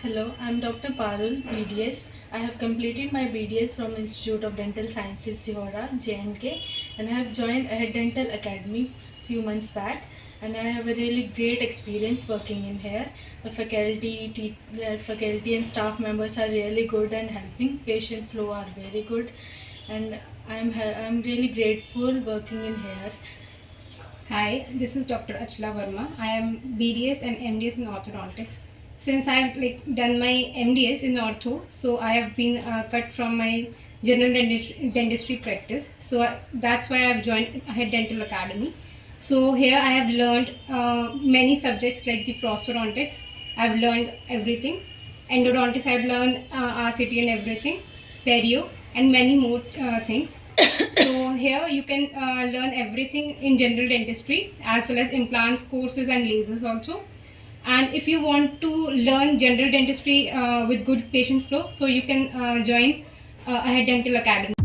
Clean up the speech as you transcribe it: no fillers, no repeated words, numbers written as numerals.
Hello, I'm Dr. Parul, BDS. I have completed my BDS from Institute of Dental Sciences, Sivora, JNK, and I have joined A.H.E.A.D Dental Academy few months back. And I have a really great experience working in here. The faculty and staff members are really good and helping. Patient flow are very good, and I'm really grateful working in here. Hi, this is Dr. A.H.E.A.D Verma. I am BDS and MDS in orthodontics. Since I've done my MDS in ortho, so I have been cut from my general dentistry practice. So that's why I've joined A.H.E.A.D Dental Academy. So here I have learned many subjects like the prosthodontics. I've learned everything. Endodontics I've learned RCT and everything, perio and many more things. So here you can learn everything in general dentistry as well as implants, courses and lasers also. And if you want to learn general dentistry with good patient flow, so you can join A.H.E.A.D Dental Academy.